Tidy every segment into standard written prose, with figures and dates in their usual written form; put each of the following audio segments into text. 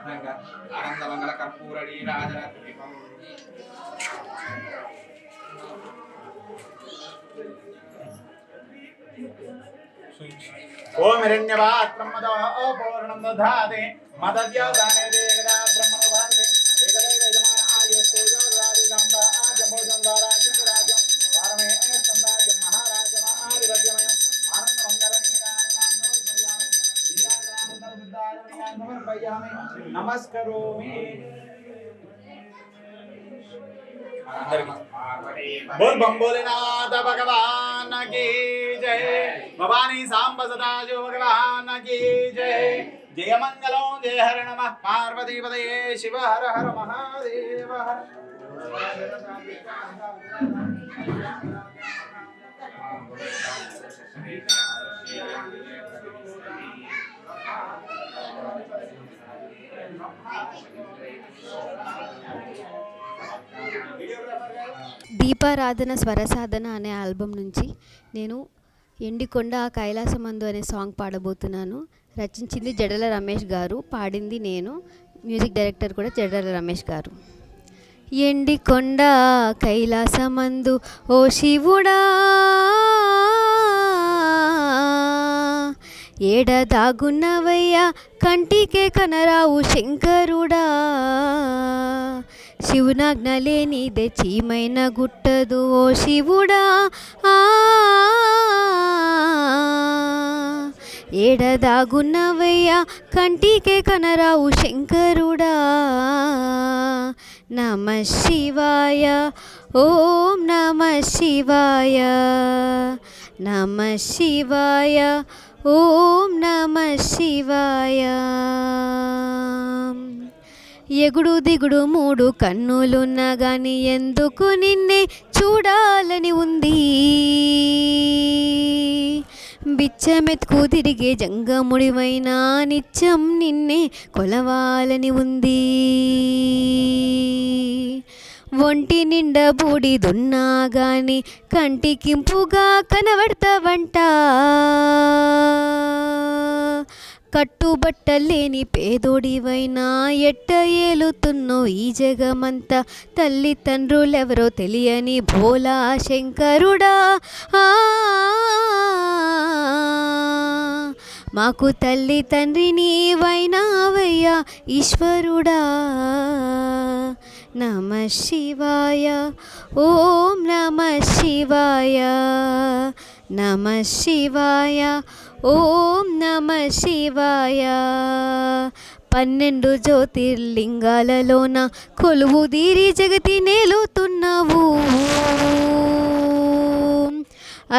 ఆనందమంగళ కర్పూర నీరాజన దీపం ఓం హిరణ్యవాత్రం మద పూర్ణం దధాతే మదద్యోదానే దేగదా బ్రహ్మణ భారతే ఏకదైవ యజమాన ఆయుస్తేజో రాజు గంధ ఆజంభోజం ద్వారాజం రాజం వారమే సంరాజ్యం మహారాజమ ఆదివద్యమయం ఆనంద మంగళ నీరాజనామర్పయామి నమస్కరోమి बोल बम भोलेनाथ भगवान की जय भवानी सांब सदा शिव भगवान की जय जय मंगलो जय हर नमः पार्वती पतये शिव हर हर महादेव దీపారాధన స్వరసాధన అనే ఆల్బమ్ నుంచి నేను ఎండికొండ కైలాసమందు అనే సాంగ్ పాడబోతున్నాను. రచించింది జడల రమేష్ గారు, పాడింది నేను. మ్యూజిక్ డైరెక్టర్ కూడా జడల రమేష్ గారు. ఎండికొండ కైలాసమందు ఓ శివుడా ఏడ దాగున్నవయ్యా కంటికే కనరావు శంకరుడా శివునాజ్ఞ లేనిదే చీమైన గుట్టదు ఓ శివుడా ఏడ దాగున్నవయ్యా కంటికే కనరావు శంకరుడా నమ శివాయ ఓం నమ శివాయ నమ శివాయ ఓం నమ శివాయ ఎగుడు దిగుడు మూడు కన్నులున్నా గాని ఎందుకు నిన్నే చూడాలని ఉంది బిచ్చమెత్తుకు తిరిగే జంగముడివైనా నిత్యం నిన్నే కొలవాలని ఉంది ఒంటి నిండా బూడిదున్నా గాని కంటికింపుగా కనబడతావంట కట్టుబట్టలేని పేదోడివైనా ఎట్ట ఏలుతున్నో ఈ జగమంతా తల్లి తండ్రులెవరో తెలియని భోలా శంకరుడా మాకు తల్లి తండ్రి నీవైనావయ్యా ఈశ్వరుడా నమ శివాయ ఓం నమ శివాయ నమ శివాయ ఓం నమ శివాయ 12 జ్యోతిర్లింగాలలోన కొలువు దీరి జగతి నేలుతున్నావు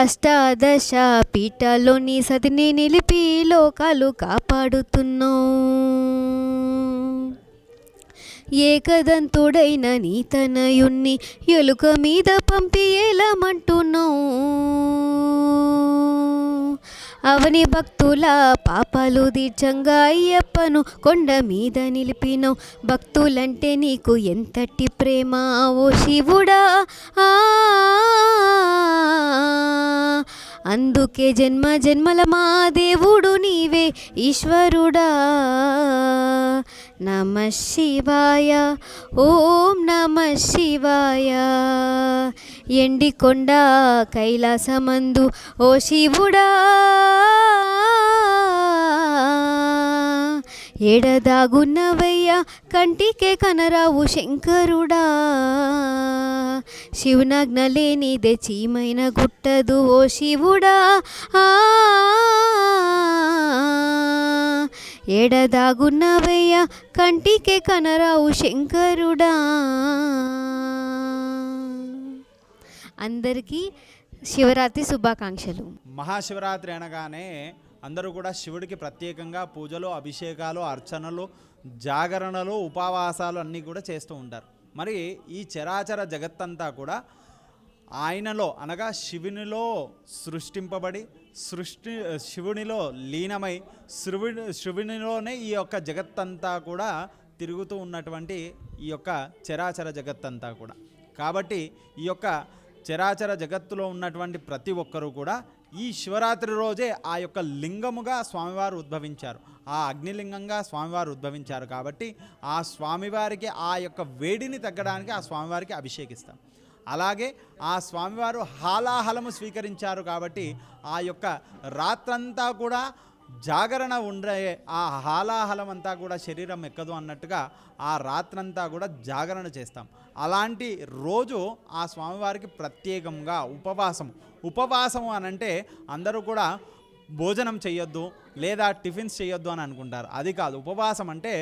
అష్టాదశ పీఠాల్లోని సతిని నిలిపి లోకాలు కాపాడుతున్నావు ఏకదంతుడైన నీ తనయుణ్ణి ఎలుక మీద పంపి ఏలమంటున్నావు అవని భక్తుల పాపాలు తీర్చంగా అయ్యప్పను కొండ మీద నిలిపినవు భక్తులంటే నీకు ఎంతటి ప్రేమ ఓ శివుడా అందుకే జన్మ జన్మల మా దేవుడు నీవే ఈశ్వరుడా నమ శివాయ ఓం నమ శివాయ ఎండికొండ కైలాసమందు ఓ శివుడా ఏడదాగున్నవయ్యా కంటికే కనరావు శంకరుడా శివునాజ్ఞ లేనిదే చీమైన గుట్టదు ఓ శివుడా ఏడదాగున్నవయ్యా కంటికే కనరావు శంకరుడా. అందరికీ శివరాత్రి శుభాకాంక్షలు. మహాశివరాత్రి అనగానే అందరూ కూడా శివుడికి ప్రత్యేకంగా పూజలు, అభిషేకాలు, అర్చనలు, జాగరణలు, ఉపవాసాలు అన్నీ కూడా చేస్తూ ఉంటారు. మరి ఈ చరాచర జగత్తంతా కూడా ఆయనలో అనగా శివునిలో సృష్టింపబడి శివునిలో లీనమై శివునిలోనే ఈ యొక్క జగత్తంతా కూడా తిరుగుతూ ఉన్నటువంటి ఈ యొక్క చరాచర జగత్తంతా కూడా. కాబట్టి ఈ యొక్క చరాచర జగత్తులో ఉన్నటువంటి ప్రతి ఒక్కరూ కూడా ఈ శివరాత్రి రోజే ఆ యొక్క లింగముగా స్వామివారు ఉద్భవించారు, ఆ అగ్నిలింగంగా స్వామివారు ఉద్భవించారు. కాబట్టి ఆ స్వామివారికి ఆ యొక్క వేడిని తగ్గడానికి ఆ స్వామివారికి అభిషేకిస్తాం. అలాగే ఆ స్వామివారు హాలాహలము స్వీకరించారు కాబట్టి ఆ యొక్క రాత్రంతా కూడా జాగరణ ఉండే, ఆ హాలాహలం అంతా కూడా శరీరం ఎక్కదు అన్నట్టుగా ఆ రాత్రంతా కూడా జాగరణ చేస్తాం. అలాంటి రోజు ఆ స్వామివారికి ప్రత్యేకంగా ఉపవాసము అనంటే అందరూ కూడా భోజనం చేయొద్దు లేదా టిఫిన్స్ చేయొద్దు అని అనుకుంటారు. అది కాదు. ఉపవాసం అంటే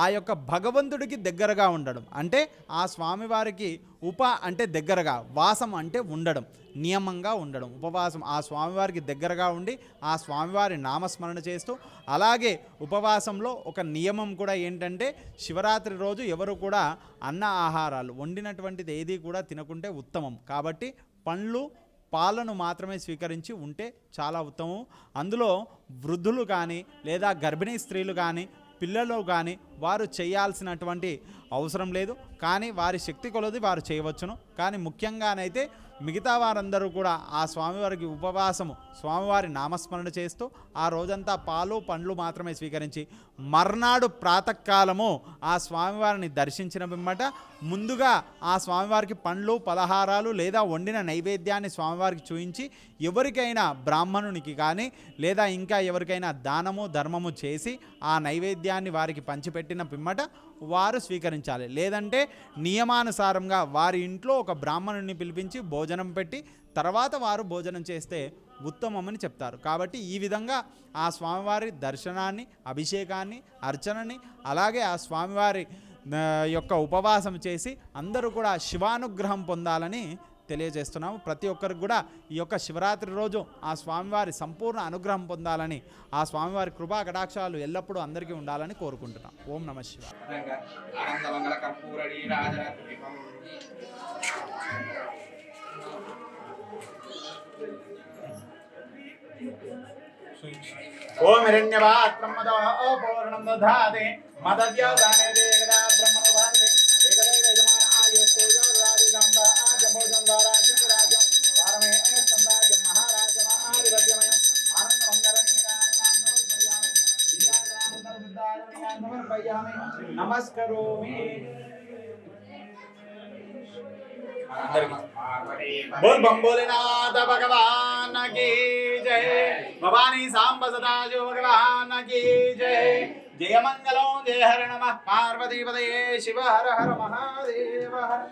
ఆ యొక్క భగవంతుడికి దగ్గరగా ఉండడం. అంటే ఆ స్వామివారికి అంటే దగ్గరగా, వాసం అంటే ఉండడం, నియమంగా ఉండడం. ఉపవాసం ఆ స్వామివారికి దగ్గరగా ఉండి ఆ స్వామివారి నామస్మరణ చేస్తూ, అలాగే ఉపవాసంలో ఒక నియమం కూడా ఏంటంటే శివరాత్రి రోజు ఎవరు కూడా అన్న ఆహారాలు వండినటువంటిది ఏది కూడా తినకుంటే ఉత్తమం. కాబట్టి పండ్లు పాలను మాత్రమే స్వీకరించి ఉంటే చాలా ఉత్తమం. అందులో వృద్ధులు కానీ లేదా గర్భిణీ స్త్రీలు కానీ పిల్లలు కానీ వారు చేయాల్సినటువంటి అవసరం లేదు. కానీ వారి శక్తి కొలది వారు చేయవచ్చును. కానీ ముఖ్యంగానైతే మిగతా వారందరూ కూడా ఆ స్వామివారికి ఉపవాసము, స్వామివారి నామస్మరణ చేస్తూ ఆ రోజంతా పాలు పండ్లు మాత్రమే స్వీకరించి మర్నాడు ప్రాతకాలము ఆ స్వామివారిని దర్శించిన పిమ్మట ముందుగా ఆ స్వామివారికి పండ్లు పలహారాలు లేదా వండిన నైవేద్యాన్ని స్వామివారికి చూయించి ఎవరికైనా బ్రాహ్మణునికి కానీ లేదా ఇంకా ఎవరికైనా దానము ధర్మము చేసి ఆ నైవేద్యాన్ని వారికి పంచిపెట్టిన పిమ్మట వారు స్వీకరించాలి. లేదంటే నియమానుసారంగా వారి ఇంట్లో ఒక బ్రాహ్మణుని పిలిపించి భోజనం పెట్టి తర్వాత వారు భోజనం చేస్తే ఉత్తమమని చెప్తారు. కాబట్టి ఈ విధంగా ఆ స్వామివారి దర్శనాన్ని, అభిషేకాన్ని, అర్చనని, అలాగే ఆ స్వామివారి యొక్క ఉపవాసం చేసి అందరూ కూడా శివానుగ్రహం పొందాలని తెలియజేస్తున్నాము. ప్రతి ఒక్కరికి కూడా ఈ యొక్క శివరాత్రి రోజు ఆ స్వామివారి సంపూర్ణ అనుగ్రహం పొందాలని, ఆ స్వామివారి కృపా కటాక్షాలు ఎల్లప్పుడూ అందరికీ ఉండాలని కోరుకుంటున్నాం. ఓం నమః శివాయ. ఓం హిరణ్యవాత్ బ్రహ్మదో పూర్ణం దధాతి మదద్యోదానే దేగదా బ్రహ్మణో భారతే ఏకదైవ యజమాన ఆయుస్తేజో రాధిగంధ ఆజంభోజం ద్వారా జంగరాజం వారమే సంరాజ్యం మహారాజమ ఆదివద్యమయం ఆనందమంగళనీయామి నమస్కరోమి. बोल बम भोलेनाथ भगवान की जय, भवानी सांब सदाशिव भगवान की जय. जय मंगलो जय हर नमः पार्वती पतये शिव हर हर महादेव हर.